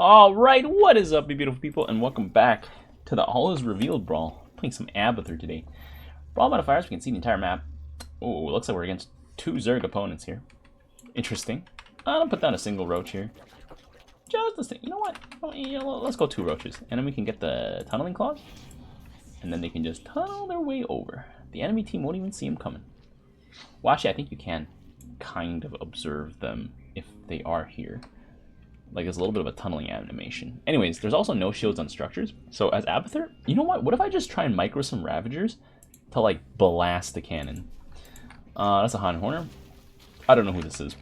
Alright, what is up, you beautiful people, and welcome back to the All Is Revealed Brawl. Playing some Abathur today. Brawl modifiers, we can see the entire map. Oh, looks like we're against two Zerg opponents here. Interesting. I'll put down a single roach here. Just this thing. You know what? Oh, yeah, let's go two roaches. And then we can get the tunneling claws. And then they can just tunnel their way over. The enemy team won't even see them coming. Well, actually, I think you can kind of observe them if they are here. Like, there's a little bit of a tunneling animation. Anyways, there's also no shields on structures. So as Abathur, you know what? What if I just try and micro some Ravagers to, like, blast the cannon? That's a Han Horner. I don't know who this is.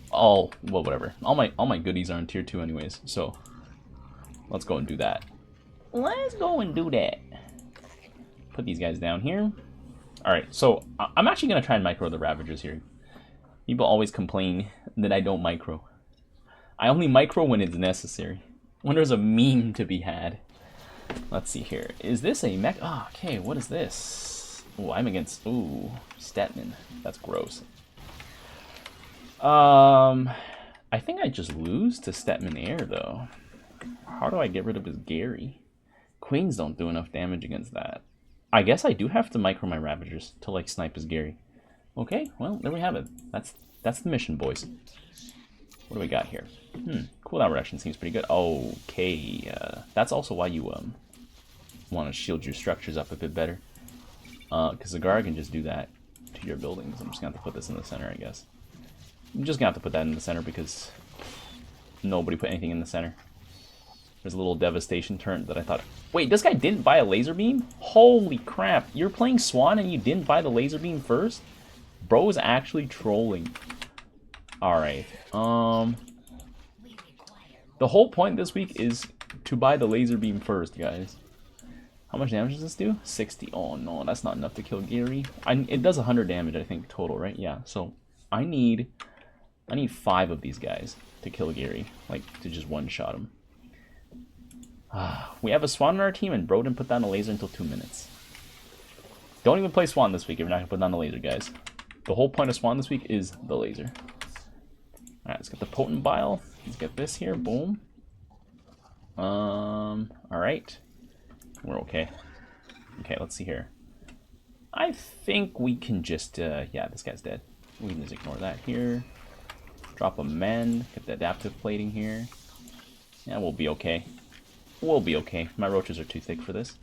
Oh, well, whatever. All my goodies are in tier 2 anyways. So let's go and do that. Let's go and do that. Put these guys down here. Alright, so I'm actually going to try and micro the Ravagers here. People always complain that I don't micro. I only micro when it's necessary. When there's a meme to be had. Let's see here. Is this a mech? Oh, okay, what is this? Oh, I'm against... Ooh, Statman. That's gross. I think I just lose to Statman Air, though. How do I get rid of his Gary? Queens don't do enough damage against that. I guess I do have to micro my Ravagers to, like, snipe his Gary. Okay, well, there we have it. That's the mission, boys. What do we got here? Cooldown reduction seems pretty good. Okay, that's also why you want to shield your structures up a bit better. Because Zagara can just do that to your buildings. I'm just going to have to put this in the center, I guess. I'm just going to have to put that in the center because nobody put anything in the center. There's a little devastation turn that I thought... Wait, this guy didn't buy a laser beam? Holy crap, you're playing Swan and you didn't buy the laser beam first? Bro is actually trolling. Alright, the whole point this week is to buy the laser beam first, guys. How much damage does this do? 60. Oh no, that's not enough to kill Gary. It does 100 damage, I think, total, right? Yeah, so I need 5 of these guys to kill Gary. Like, to just one-shot him. We have a Swan on our team, and bro didn't put down a laser until 2 minutes. Don't even play Swan this week if you're not going to put down the laser, guys. The whole point of Swan this week is the laser. Alright, let's get the Potent Bile. Let's get this here. Boom. Alright. We're okay. Okay, let's see here. I think we can just, yeah, this guy's dead. We can just ignore that here. Drop a mend. Get the adaptive plating here. Yeah, we'll be okay. We'll be okay. My roaches are too thick for this.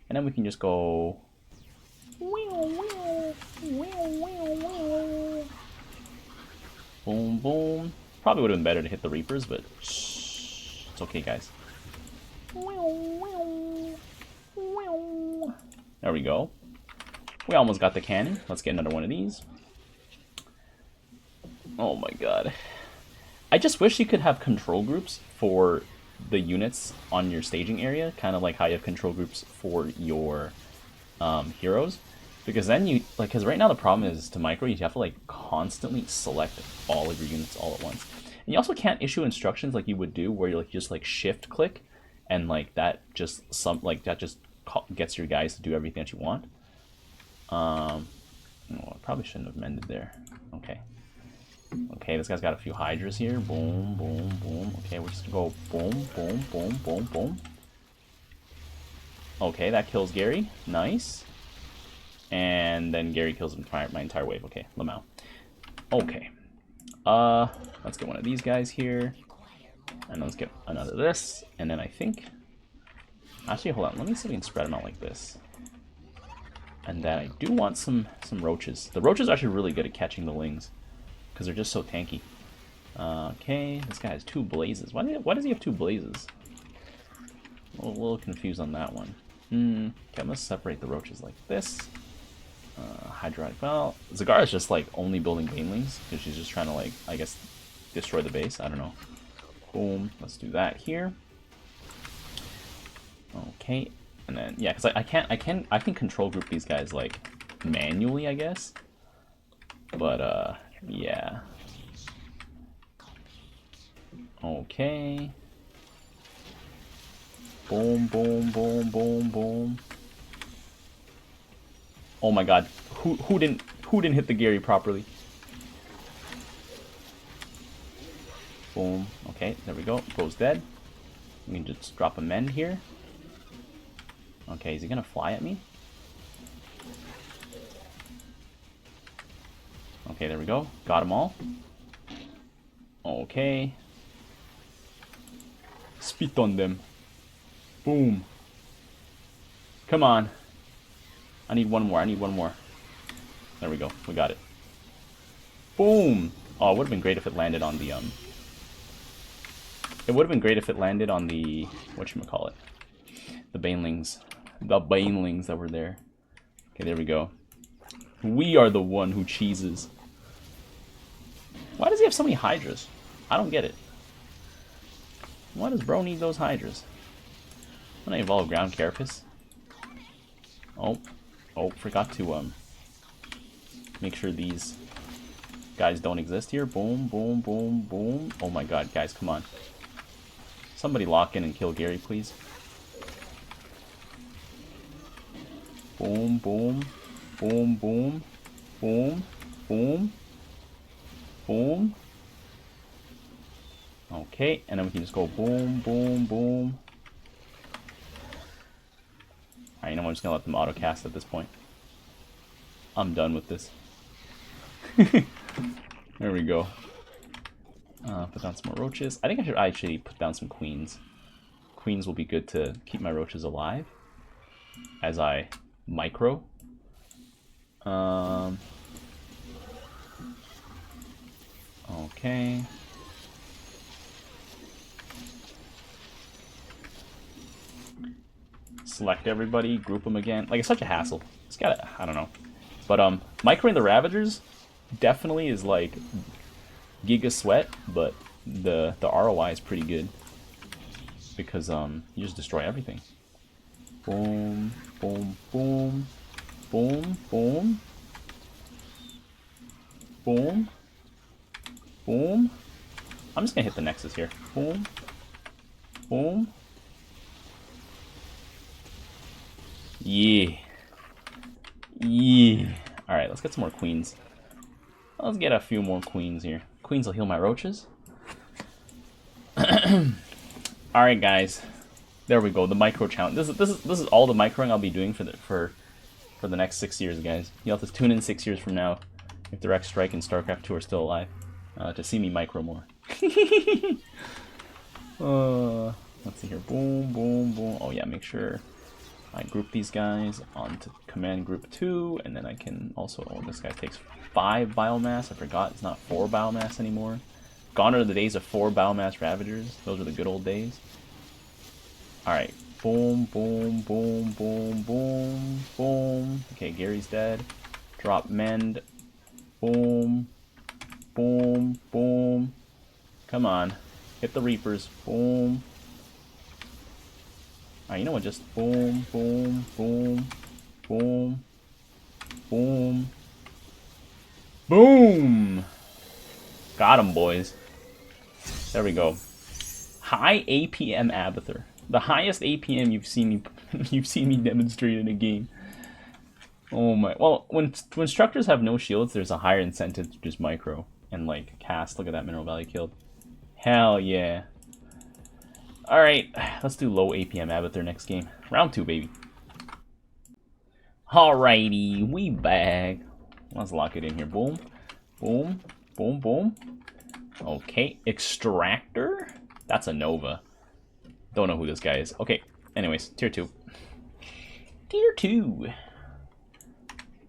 And then we can just go... Boom, boom. Probably would have been better to hit the Reapers, but shh, it's okay, guys. There we go. We almost got the cannon. Let's get another one of these. Oh my god. I just wish you could have control groups for the units on your staging area, kind of like how you have control groups for your heroes. Because then you, like, because right now the problem is to micro, you have to, like, constantly select all of your units all at once. And you also can't issue instructions like you would do, where you like just like shift click, and like that just gets your guys to do everything that you want. No, I probably shouldn't have mended there. Okay. Okay, this guy's got a few Hydras here. Boom, boom, boom. Okay, we're just gonna go boom, boom, boom, boom, boom. Okay, that kills Gary. Nice. And then Gary kills my entire wave. Okay, Lamau. Okay. Let's get one of these guys here. And let's get another of this. And then I think... Actually, hold on. Let me see if we can spread them out like this. And then I do want some roaches. The roaches are actually really good at catching the lings, because they're just so tanky. Okay, this guy has 2 blazes. Why does he have 2 blazes? A little confused on that one. Okay, I'm going to separate the roaches like this. Hydrotic. Well, Zagara's just like only building banelings because she's just trying to, like, I guess, destroy the base. I don't know. Boom. Let's do that here. Okay, and then yeah, because I can control group these guys like manually, I guess. But yeah. Okay. Boom, boom, boom, boom, boom. Oh my god, who didn't hit the Gary properly? Boom. Okay, there we go. Bro's dead. We can just drop a mend here. Okay, is he gonna fly at me? Okay, there we go. Got them all. Okay. Spit on them. Boom. Come on. I need one more. I need one more. There we go. We got it. Boom. Oh, it would have been great if it landed on the, It would have been great if it landed on the... whatchamacallit? The banelings. The banelings that were there. Okay, there we go. We are the one who cheeses. Why does he have so many hydras? I don't get it. Why does bro need those hydras? When I evolve ground carapace. Oh, forgot to make sure these guys don't exist here. Boom, boom, boom, boom. Oh my god, guys, come on. Somebody lock in and kill Gary, please. Boom, boom, boom, boom, boom, boom, boom. Okay, and then we can just go boom, boom, boom. Alright, you know what? I'm just gonna let them auto cast at this point. I'm done with this. There we go. Put down some more roaches. I think I should actually put down some queens. Queens will be good to keep my roaches alive as I micro. Okay. Select everybody, group them again. Like, it's such a hassle. It's gotta, I don't know. But, microing the Ravagers definitely is, like, giga sweat, but the ROI is pretty good. Because, you just destroy everything. Boom, boom, boom, boom, boom, boom, boom. I'm just gonna hit the Nexus here. Boom, boom. Yeah. Yeah. Alright, let's get some more queens. Let's get a few more queens here. Queens will heal my roaches. Alright, guys. There we go, the micro challenge. This is all the microing I'll be doing for the next 6 years, guys. You'll have to tune in 6 years from now, if Direct Strike and Starcraft 2 are still alive, to see me micro more. Let's see here. Boom, boom, boom. Oh yeah, make sure I group these guys onto command group 2, and then I can also... oh, this guy takes 5 biomass. I forgot it's not 4 biomass anymore. Gone are the days of 4 biomass Ravagers. Those are the good old days. Alright. Boom, boom, boom, boom, boom, boom. Okay, Gary's dead. Drop mend. Boom. Boom, boom. Come on. Hit the Reapers. Boom. Alright, you know what? Just boom, boom, boom, boom, boom, boom. Got him, boys. There we go. High APM Abathur. The highest APM you've seen me demonstrate in a game. Oh my. Well, when structures have no shields, there's a higher incentive to just micro and like cast. Look at that mineral valley killed. Hell yeah. Alright, let's do low APM Abathur next game. Round 2, baby. Alrighty, we back. Let's lock it in here. Boom, boom, boom, boom. Okay, Extractor? That's a Nova. Don't know who this guy is. Okay, anyways, tier 2. Tier 2.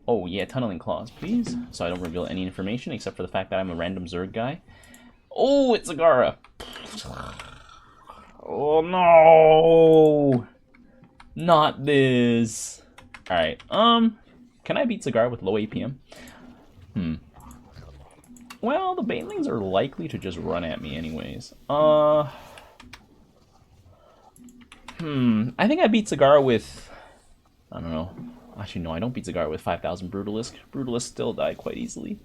Oh yeah, Tunneling Claws, please. So I don't reveal any information except for the fact that I'm a random Zerg guy. Oh, it's Zagara. Oh no! Not this. Alright, can I beat Zagara with low APM? Well, the Banelings are likely to just run at me anyways. I think I beat Zagara with... I don't know. Actually, no, I don't beat Zagara with 5,000 Brutalisk. Brutalisk still die quite easily.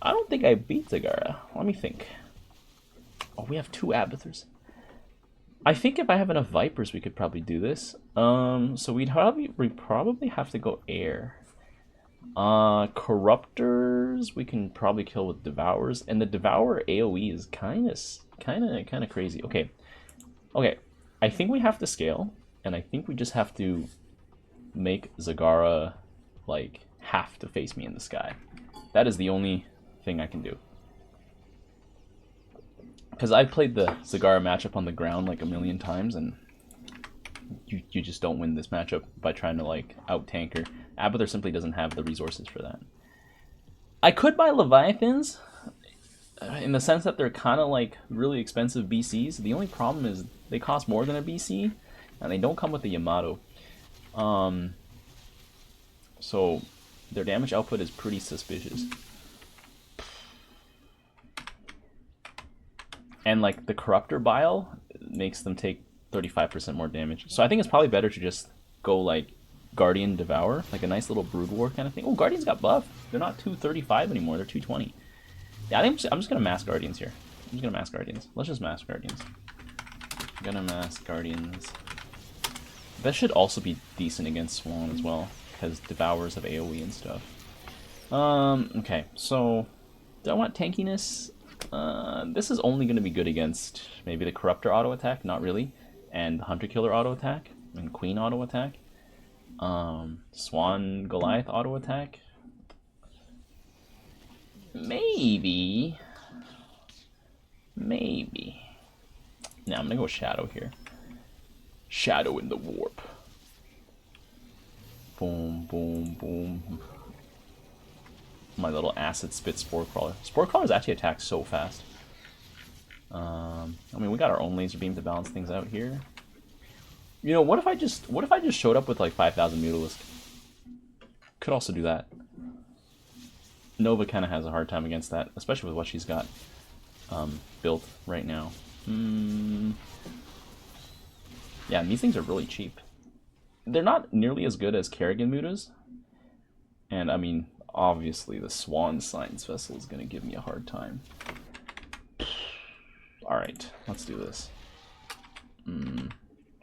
I don't think I beat Zagara. Let me think. Oh, we have 2 Abathurs. I think if I have enough Vipers, we could probably do this. So we'd probably have to go air. Corruptors, we can probably kill with Devours. And the Devourer AoE is kind of Kind of crazy. Okay. Okay. I think we have to scale, and I think we just have to make Zagara, like, have to face me in the sky. That is the only thing I can do. Because I played the Zagara matchup on the ground like a million times, and you just don't win this matchup by trying to, like, out-tank her. Abathur simply doesn't have the resources for that. I could buy Leviathans, in the sense that they're kind of like really expensive BCs. The only problem is they cost more than a BC, and they don't come with the Yamato. So their damage output is pretty suspicious. And like the Corruptor Bile makes them take 35% more damage. So I think it's probably better to just go like Guardian Devour, like a nice little Brood War kind of thing. Oh, Guardians got buffed. They're not 235 anymore, they're 220. Yeah, I think I'm just gonna mass Guardians here. I'm just gonna mass Guardians. Let's just mass Guardians. I'm gonna mass Guardians. That should also be decent against Swan as well, because Devours have AoE and stuff. Okay, so do I want tankiness? This is only gonna be good against maybe the Corruptor auto attack, not really, and the Hunter Killer auto attack, and Queen auto attack. Swan Goliath auto attack. Maybe. Now I'm gonna go Shadow here. Shadow in the Warp. Boom, boom, boom. My little acid spit Spore Crawler. Spore Crawlers actually attack so fast. I mean, we got our own laser beam to balance things out here. You know, what if I just showed up with like 5,000 Mutalisk? Could also do that. Nova kind of has a hard time against that, especially with what she's got built right now. Yeah, and these things are really cheap. They're not nearly as good as Kerrigan Mutas. And I mean, obviously the Swan Science Vessel is going to give me a hard time. Alright, let's do this.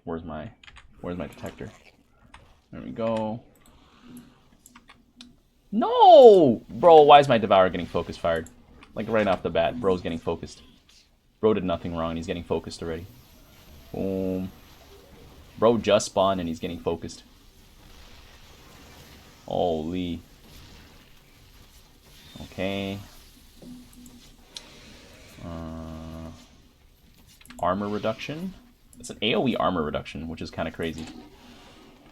Where's my detector? There we go. No! Bro, why is my Devourer getting focus fired? Like right off the bat, bro's getting focused. Bro did nothing wrong and he's getting focused already. Boom. Bro just spawned and he's getting focused. Holy. Okay. Armor reduction. It's an AoE armor reduction, which is kind of crazy.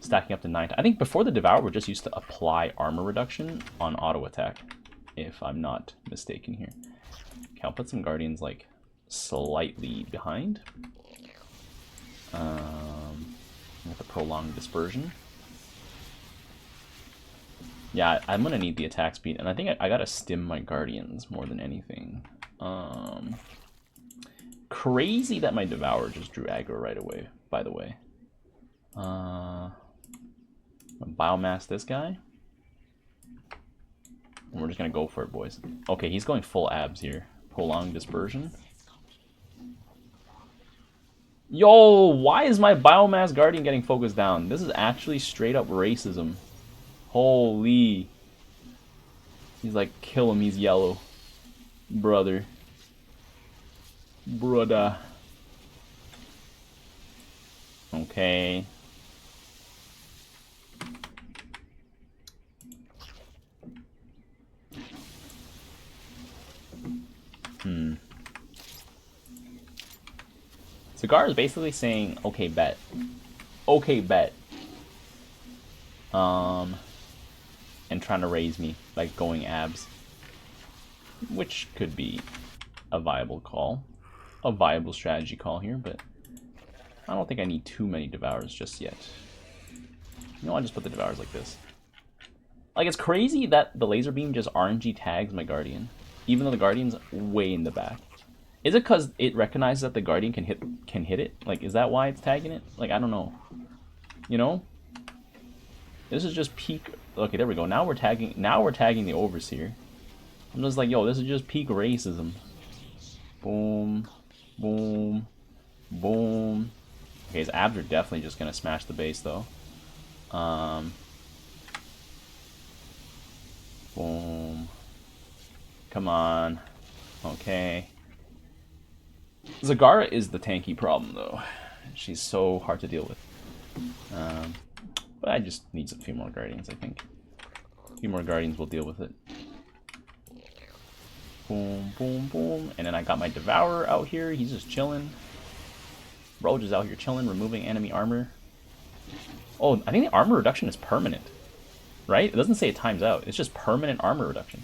Stacking up to 9. I think before the Devour, we're just used to apply armor reduction on auto attack, if I'm not mistaken here. Okay, I'll put some Guardians like slightly behind. With the prolonged dispersion. Yeah, I'm gonna need the attack speed, and I think I gotta stim my Guardians more than anything. Crazy that my Devourer just drew aggro right away, by the way. Biomass this guy. And we're just gonna go for it, boys. Okay, he's going full abs here. Prolonged dispersion. Yo, why is my Biomass Guardian getting focused down? This is actually straight up racism. Holy. He's like, kill him, he's yellow. Brother. Brother. Okay. Zagara is basically saying, okay, bet. Okay, bet. And trying to raise me, like going abs. Which could be a viable call. A viable strategy call here, but I don't think I need too many Devours just yet. You know, I'll just put the Devours like this. Like, it's crazy that the laser beam just RNG tags my Guardian, even though the Guardian's way in the back. Is it because it recognizes that the Guardian can hit it? Like, is that why it's tagging it? Like, I don't know. You know? This is just peak. Okay, there we go. Now we're tagging the Overseer. I'm just like, yo, this is just peak racism. Boom. Boom. Boom. Okay, his abs are definitely just gonna smash the base though. Boom. Come on. Okay. Zagara is the tanky problem, though. She's so hard to deal with. But I just need a few more Guardians, I think. A few more Guardians will deal with it. Boom, boom, boom. And then I got my Devourer out here. He's just chilling. Roach is out here chilling, removing enemy armor. Oh, I think the armor reduction is permanent. Right? It doesn't say it times out. It's just permanent armor reduction.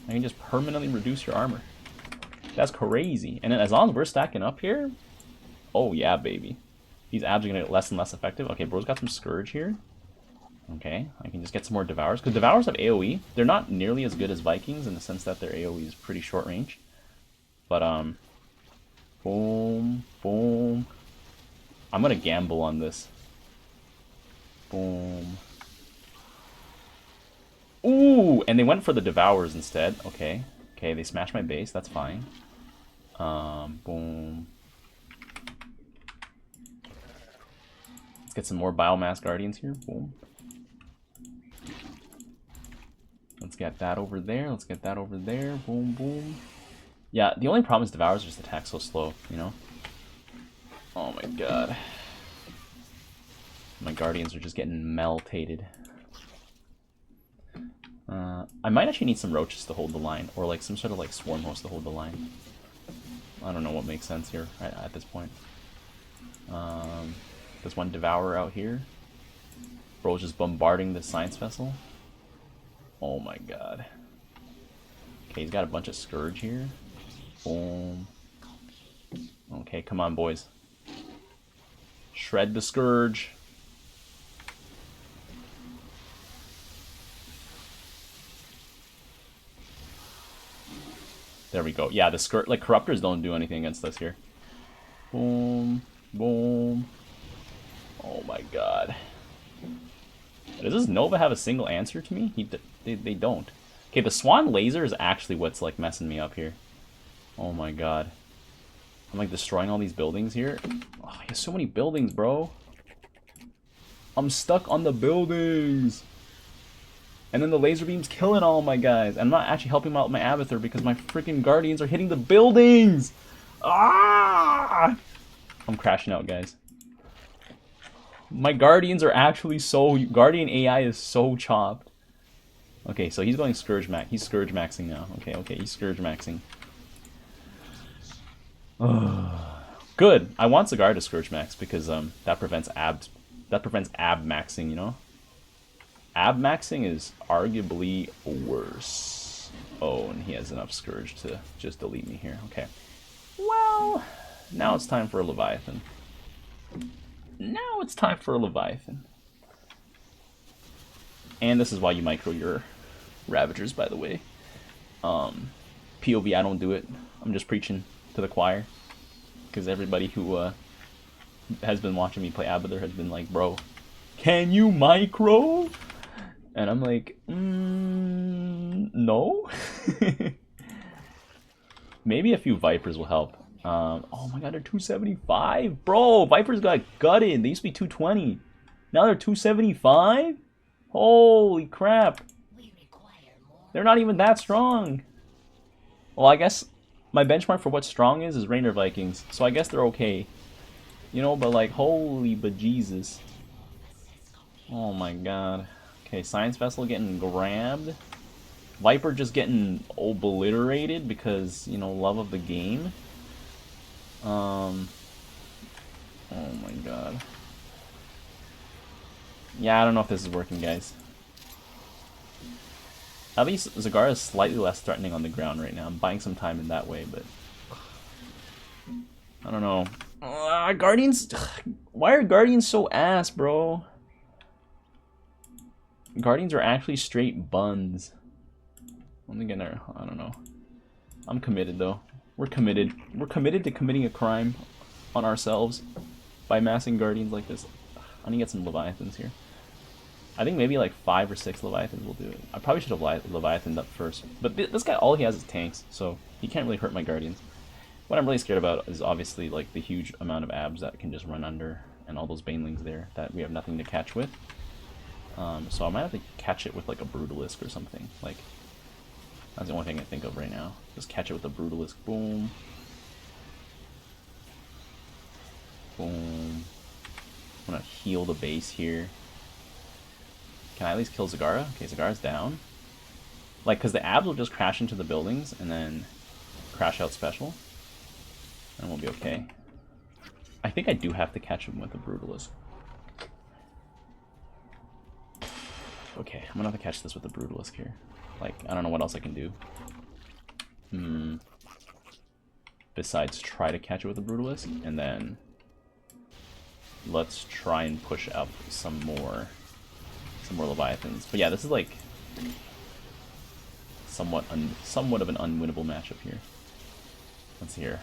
I can just permanently reduce your armor. That's crazy. And then as long as we're stacking up here, oh yeah, baby. These abs are going to get less and less effective. Okay, bro's got some Scourge here. Okay, I can just get some more Devours. Because Devours have AoE. They're not nearly as good as Vikings in the sense that their AoE is pretty short range. But, boom, boom. I'm going to gamble on this. Boom. Ooh, and they went for the Devours instead. Okay. Okay, they smashed my base. That's fine. Boom. Let's get some more Biomass Guardians here. Boom. Let's get that over there. Let's get that over there. Boom, boom. Yeah, the only problem is Devours just attack so slow, you know? Oh my god. My Guardians are just getting melted. I might actually need some Roaches to hold the line, or like some sort of like Swarm Host to hold the line. I don't know what makes sense here at this point. There's one Devourer out here. Bro's just bombarding the Science Vessel. Oh my god. Okay, he's got a bunch of Scourge here. Boom. Okay, come on, boys. Shred the Scourge. There we go. Yeah, the Scourge, like, Corruptors don't do anything against us here. Boom. Boom. Oh my god. Does this Nova have a single answer to me? They don't. Okay, the Swan Laser is actually what's, like, messing me up here. Oh my god. I'm, like, destroying all these buildings here. Oh, he has so many buildings, bro. I'm stuck on the buildings. And then the laser beam's killing all my guys. I'm not actually helping out my Abathur because my freaking Guardians are hitting the buildings. Ah! I'm crashing out, guys. My Guardians are actually so... Guardian AI is so chopped. Okay, so he's going Scourge Max. He's Scourge Maxing now. Okay, he's Scourge Maxing. Good. I want Zagara to Scourge Max because that prevents ab maxing, you know? Ab maxing is arguably worse. Oh, and he has enough Scourge to just delete me here. Okay. Well, now it's time for a Leviathan. Now it's time for a Leviathan. And this is why you micro your Ravagers, by the way. POV, I don't do it. I'm just preaching to the choir. Because everybody who has been watching me play Abathur has been like, bro, can you micro? And I'm like, no? Maybe a few Vipers will help. Oh my god, they're 275? Bro, Vipers got gutted. They used to be 220. Now they're 275? Holy crap. They're not even that strong. Well, I guess my benchmark for what strong is Rainer Vikings. So I guess they're okay. You know, but like, holy bejesus. Oh my god. Okay, Science Vessel getting grabbed. Viper just getting obliterated because, you know, love of the game. Oh my god. Yeah, I don't know if this is working, guys. At least Zagara is slightly less threatening on the ground right now. I'm buying some time in that way, but... I don't know. Guardians... Why are Guardians so ass, bro? Guardians are actually straight buns. I'm gonna... I don't know. I'm committed, though. We're committed. We're committed to committing a crime on ourselves by massing Guardians like this. I need to get some Leviathans here. I think maybe like 5 or 6 Leviathans will do it. I probably should have Leviathaned up first. But this guy, all he has is tanks, so he can't really hurt my Guardians. What I'm really scared about is obviously like the huge amount of abs that can just run under, and all those Banelings there that we have nothing to catch with. So I might have to catch it with like a Brutalisk or something. Like, that's the only thing I think of right now. Just catch it with a Brutalisk. Boom. Boom. I'm gonna heal the base here. Can I at least kill Zagara? Okay, Zagara's down. Like, because the abs will just crash into the buildings and then crash out special. And we'll be okay. I think I do have to catch him with the Brutalist. Okay, I'm gonna have to catch this with the Brutalist here. Like, I don't know what else I can do. Besides try to catch it with the Brutalist, and then let's try and push up some more Leviathans. But yeah, this is like somewhat of an unwinnable matchup here. Let's see here.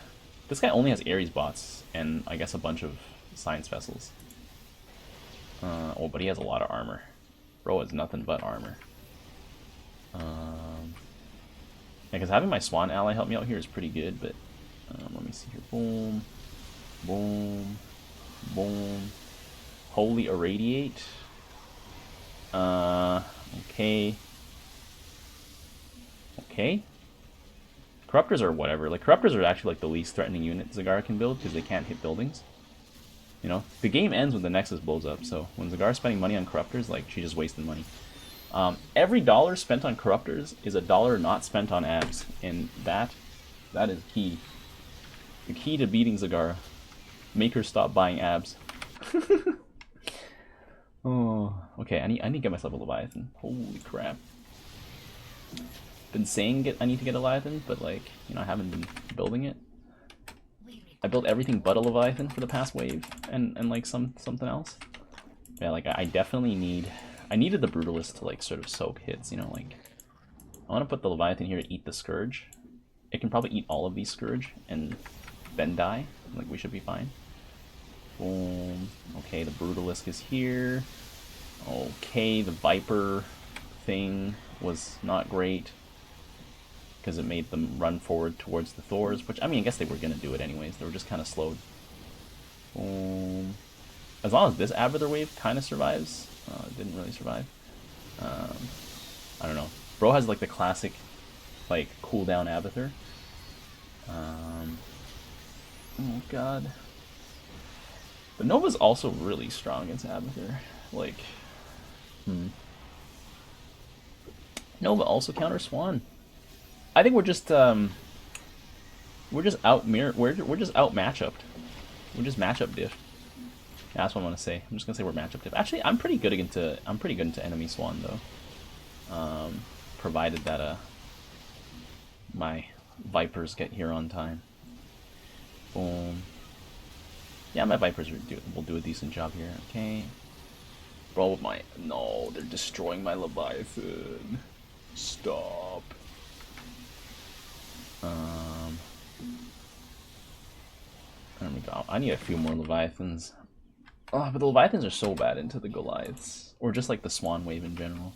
This guy only has Ares bots and I guess a bunch of science vessels. Oh, but he has a lot of armor. Bro has nothing but armor. Because having my Swan ally help me out here is pretty good, but let me see here. Boom. Boom. Boom. Holy Irradiate. Okay. Okay. Corruptors are whatever. Like, Corruptors are actually like the least threatening unit Zagara can build because they can't hit buildings. You know? The game ends when the Nexus blows up, so when Zagara's spending money on Corruptors, like, she's just wasting money. Every dollar spent on Corruptors is a dollar not spent on abs, and that is key. The key to beating Zagara. Make her stop buying abs. Oh, okay. I need to get myself a Leviathan. Holy crap! Been saying I need to get a Leviathan, but like, you know, I haven't been building it. I built everything but a Leviathan for the past wave, and like something else. Yeah, like I definitely needed the Brutalist to like sort of soak hits. You know, like I want to put the Leviathan here to eat the Scourge. It can probably eat all of these Scourge and then die. Like, we should be fine. Boom. Okay, the Brutalisk is here. Okay, the Viper thing was not great because it made them run forward towards the Thors, which, I mean, I guess they were going to do it anyways. They were just kind of slowed. Boom. As long as this Abathur wave kind of survives. It didn't really survive. I don't know. Bro has, like, the classic, like, cooldown Abathur. Oh god. But Nova's also really strong against Abathur. Like, Nova also counters Swan. I think we're just out matchupped. We're just matchup diff. Yeah, that's what I'm gonna say. I'm just gonna say we're matchup diff. Actually, I'm pretty good into enemy Swan though. Provided that my Vipers get here on time. Boom. Yeah, my Vipers will do a decent job here. Okay. Bro, no, they're destroying my Leviathan. Stop. There we go. I need a few more Leviathans. Oh, but the Leviathans are so bad into the Goliaths, or just like the Swan wave in general.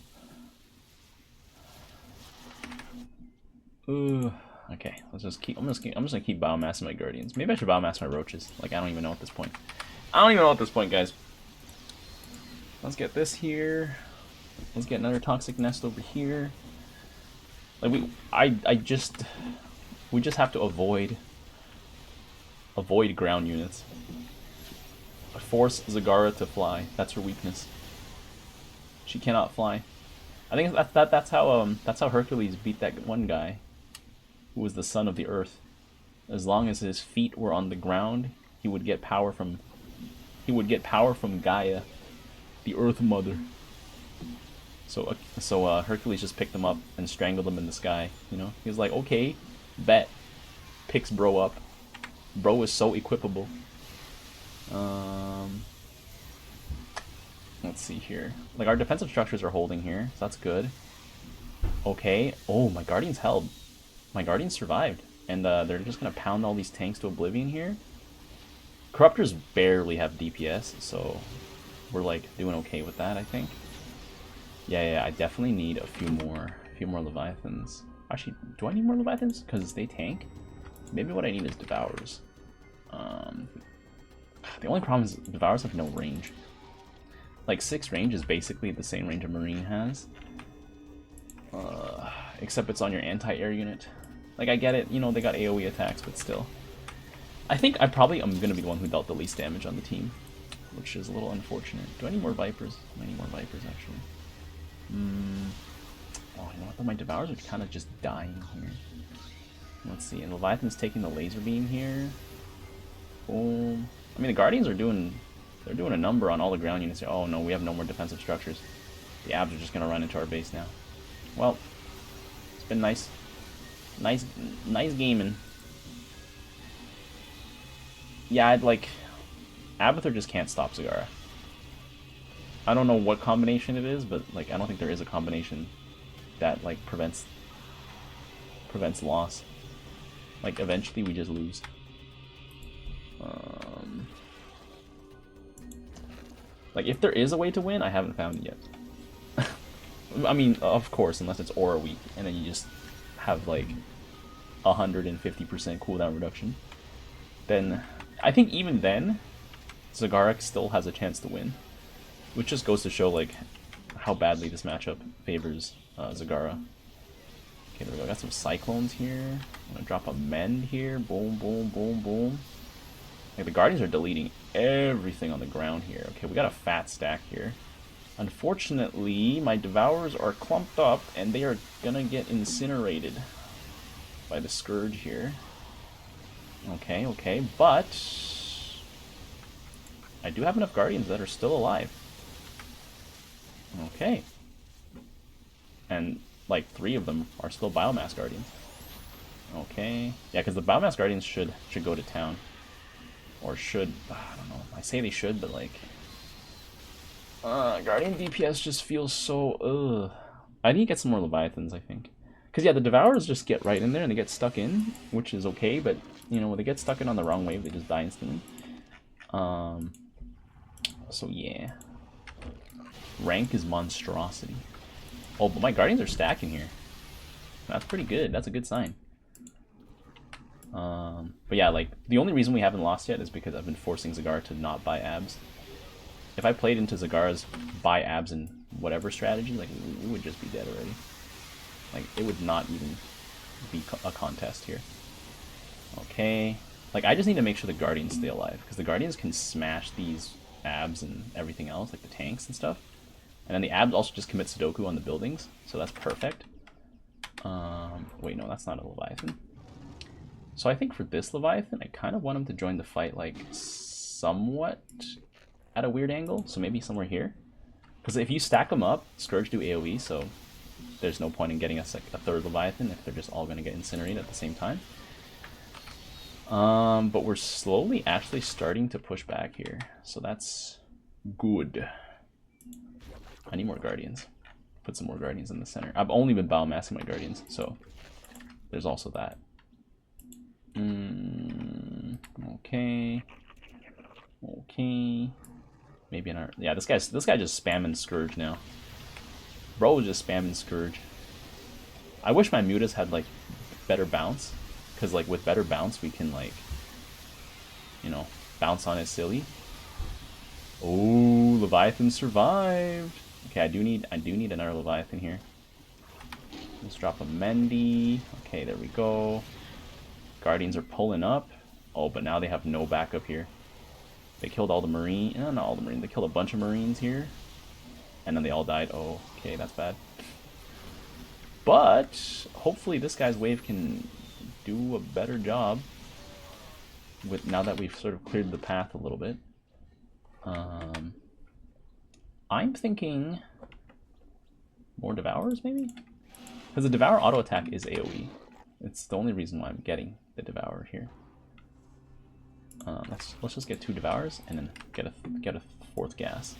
Okay, let's just keep. I'm just gonna keep biomassing my Guardians. Maybe I should biomass my Roaches. Like, I don't even know at this point. I don't even know at this point, guys. Let's get this here. Let's get another Toxic Nest over here. Like, we just have to avoid ground units. Force Zagara to fly. That's her weakness. She cannot fly. I think that's how Hercules beat that one guy who was the son of the earth. As long as his feet were on the ground, he would get power from Gaia, the Earth Mother. So Hercules just picked him up and strangled him in the sky. You know, he was like, okay, bet. Picks bro up. Bro is so equipable. Let's see here. Like, our defensive structures are holding here, so that's good. Okay. Oh, my Guardians held. My Guardians survived. And they're just going to pound all these tanks to oblivion here. Corruptors barely have DPS, so we're, like, doing okay with that, I think. Yeah, I definitely need a few more Leviathans. Actually, do I need more Leviathans? Because they tank? Maybe what I need is Devourers. The only problem is Devourers have no range. Like, 6 range is basically the same range a Marine has. Except it's on your anti-air unit. Like, I get it, you know, they got AoE attacks, but still. I think I probably am going to be the one who dealt the least damage on the team, which is a little unfortunate. Do I need more Vipers? I need more Vipers, actually. Oh, you know what? My Devours are kind of just dying here. Let's see. And Leviathan's taking the laser beam here. Boom. I mean, the Guardians are doing... They're doing a number on all the ground units here. Oh, no, we have no more defensive structures. The Abs are just going to run into our base now. Well, it's been nice. Nice gaming. Yeah, I'd like... Abathur just can't stop Zagara. I don't know what combination it is, but like I don't think there is a combination that like prevents loss. Like eventually we just lose. Like if there is a way to win, I haven't found it yet. I mean, of course, unless it's Aura Week, and then you just have like 150% cooldown reduction. Then I think even then, Zagara still has a chance to win, which just goes to show like how badly this matchup favors Zagara. Okay, there we go. Got some Cyclones here. I'm gonna drop a Mend here. Boom, boom, boom, boom. Like the Guardians are deleting everything on the ground here. Okay, we got a fat stack here. Unfortunately, my Devourers are clumped up, and they are gonna get incinerated by the Scourge here. Okay, okay, but I do have enough Guardians that are still alive. Okay. And like 3 of them are still Biomass Guardians. Okay. Yeah, because the Biomass Guardians should go to town. Or should, I don't know. I say they should, but like Guardian DPS just feels so I need to get some more Leviathans, I think. Because yeah, the Devourers just get right in there and they get stuck in, which is okay, but you know, when they get stuck in on the wrong wave, they just die instantly. So yeah. Rank is monstrosity. Oh, but my Guardians are stacking here. That's pretty good. That's a good sign. But yeah, like, the only reason we haven't lost yet is because I've been forcing Zagara to not buy abs. If I played into Zagara's buy abs and whatever strategy, like, we would just be dead already. Like, it would not even be a contest here. Okay. Like, I just need to make sure the Guardians stay alive, because the Guardians can smash these abs and everything else, like the tanks and stuff. And then the abs also just commit Sudoku on the buildings, so that's perfect. Wait, no, that's not a Leviathan. So I think for this Leviathan, I kind of want him to join the fight, like, somewhat at a weird angle. So maybe somewhere here. Because if you stack them up, Scourge do AoE, so there's no point in getting us like a 3rd Leviathan if they're just all going to get incinerated at the same time. But we're slowly actually starting to push back here. So that's good. I need more Guardians. Put some more Guardians in the center. I've only been biomassing my Guardians, so there's also that. Okay. Okay. Maybe in our... Yeah, this guy just spamming Scourge now. Bro was just spamming Scourge. I wish my Mutas had, like, better bounce. Because, like, with better bounce, we can, like, you know, bounce on it silly. Oh, Leviathan survived. Okay, I do need another Leviathan here. Let's drop a Mendy. Okay, there we go. Guardians are pulling up. Oh, but now they have no backup here. They killed all the Marine. Not all the Marines. They killed a bunch of Marines here. And then they all died. Oh, okay, that's bad. But hopefully this guy's wave can do a better job with now that we've sort of cleared the path a little bit. I'm thinking more Devourers, maybe? Because the Devour auto attack is AoE. It's the only reason why I'm getting the Devourer here. Let's just get 2 Devourers and then get a 4th gas.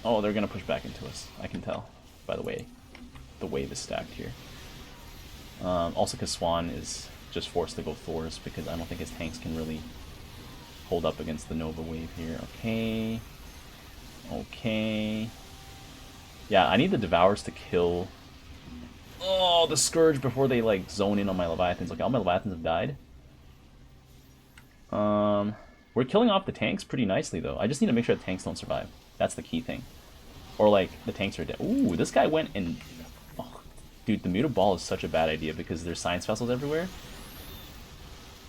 Oh, they're gonna push back into us. I can tell by the wave is stacked here. Also, because Swan is just forced to go Thors because I don't think his tanks can really hold up against the Nova wave here. Okay. Okay. Yeah, I need the Devourers to kill... Oh, the Scourge before they, like, zone in on my Leviathans. Like, all my Leviathans have died. We're killing off the tanks pretty nicely, though. I just need to make sure the tanks don't survive. That's the key thing. Or, like, the tanks are dead. Ooh, this guy went and... Oh, dude, the Muta Ball is such a bad idea because there's Science Vessels everywhere.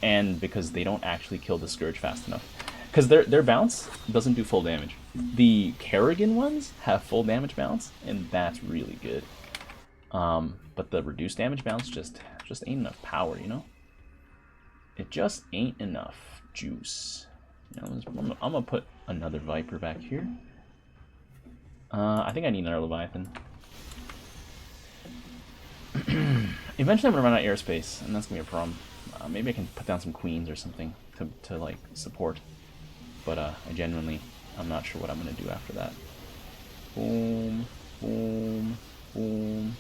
and because they don't actually kill the Scourge fast enough. Because their bounce doesn't do full damage. The Kerrigan ones have full damage bounce, and that's really good. But the reduced damage bounce just ain't enough power, you know? It just ain't enough juice. You know, I'm gonna put another Viper back here. I think I need another Leviathan. Eventually I'm gonna run out of airspace, and that's gonna be a problem. Maybe I can put down some queens or something to like support. But I genuinely, I'm not sure what I'm gonna do after that. Boom, boom, boom.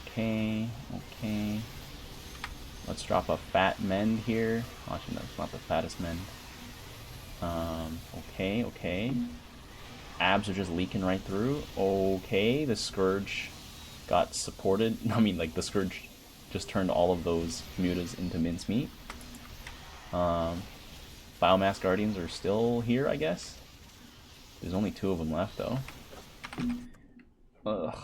Okay, okay. Let's drop a fat mend here. Actually, that's not the fattest mend. Okay, okay. Abs are just leaking right through. Okay, the Scourge got supported. I mean, like, the Scourge just turned all of those mutas into mincemeat. Biomass Guardians are still here, I guess. There's only 2 of them left, though. Ugh.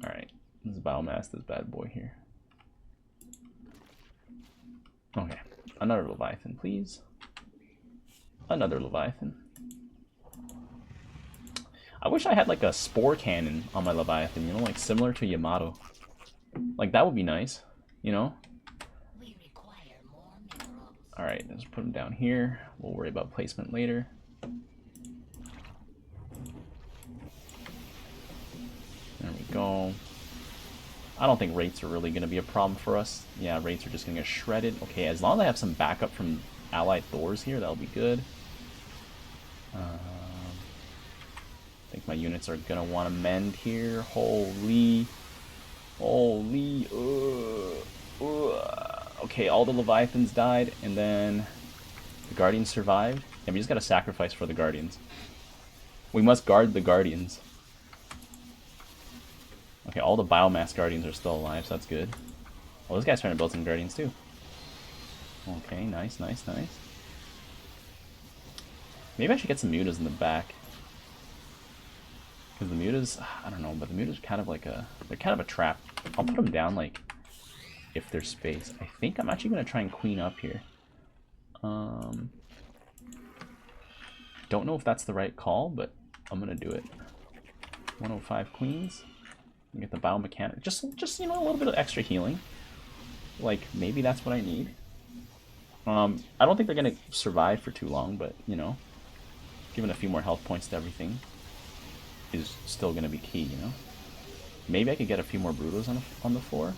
Alright. Let's Biomass this bad boy here. Okay. Another Leviathan, please. Another Leviathan. I wish I had, like, a Spore Cannon on my Leviathan, you know, like, similar to Yamato. Like, that would be nice, you know? Alright, let's put him down here. We'll worry about placement later. There we go. I don't think rates are really going to be a problem for us. Yeah, rates are just going to get shredded. Okay, as long as I have some backup from allied Thors here, that'll be good. I think my units are going to want to mend here. Holy. Holy. Okay, all the Leviathans died, and then the Guardians survived. And we just got to sacrifice for the Guardians. We must guard the Guardians. Okay, all the Biomass Guardians are still alive, so that's good. Oh, this guy's trying to build some Guardians too. Okay, nice, nice, nice. Maybe I should get some mutas in the back. Because the mutas, I don't know, but the mutas are kind of like they're kind of a trap. I'll put them down, like, if there's space. I think I'm actually going to try and queen up here. Don't know if that's the right call, but I'm going to do it. 105 queens. Get the biomechanic. Just you know, a little bit of extra healing. Like, maybe that's what I need. I don't think they're going to survive for too long, but, you know, giving a few more health points to everything is still going to be key, you know? Maybe I could get a few more Brutos on the floor.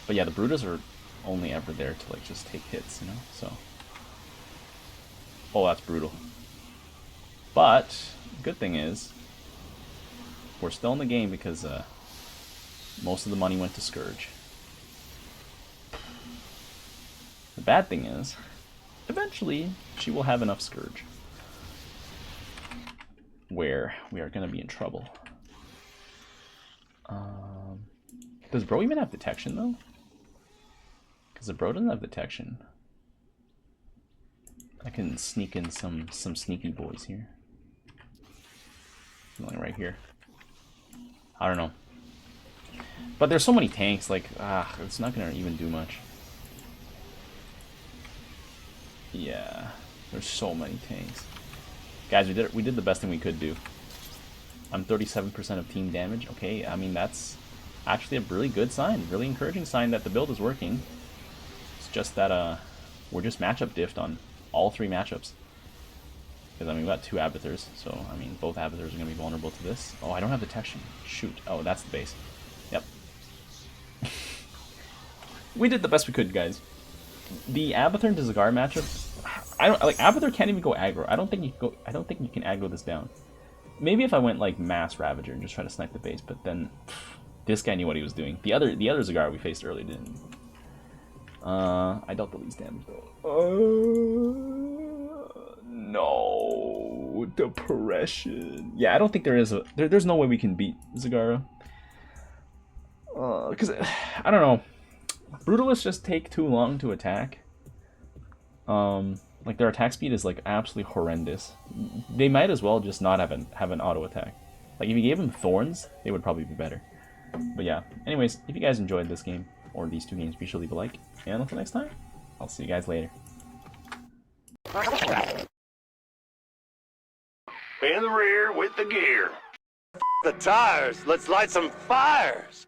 But yeah, the Brutos are only ever there to, like, just take hits, you know? So. Oh, that's brutal. But, good thing is, we're still in the game because most of the money went to Scourge. The bad thing is, eventually, she will have enough Scourge where we are going to be in trouble. Does Bro even have detection, though? Because if Bro doesn't have detection, I can sneak in some sneaky boys here. Something right here. I don't know. But there's so many tanks, like, it's not going to even do much. Yeah, there's so many tanks. Guys, we did the best thing we could do. I'm 37% of team damage. Okay, I mean, that's actually a really good sign. Really encouraging sign that the build is working. It's just that we're just matchup diffed on all 3 matchups. Because, I mean, we've got 2 Abathurs, so, I mean, both Abathurs are going to be vulnerable to this. Oh, I don't have detection. Shoot. Oh, that's the base. Yep. We did the best we could, guys. The Abathur and Zagara matchup, Abathur can't even go aggro. I don't think you can aggro this down. Maybe if I went, like, mass Ravager and just try to snipe the base, but then this guy knew what he was doing. The other Zagara we faced earlier didn't. I dealt the least damage, though. No, depression. Yeah, I don't think there is there's no way we can beat Zagara. Because I don't know, Brutalists just take too long to attack. Like, their attack speed is, like, absolutely horrendous. They might as well just not have an auto attack. Like, if you gave them Thorns, they would probably be better. But yeah, anyways, if you guys enjoyed this game, or these two games, be sure to leave a like. And until next time, I'll see you guys later. In the rear with the gear. The tires, let's light some fires.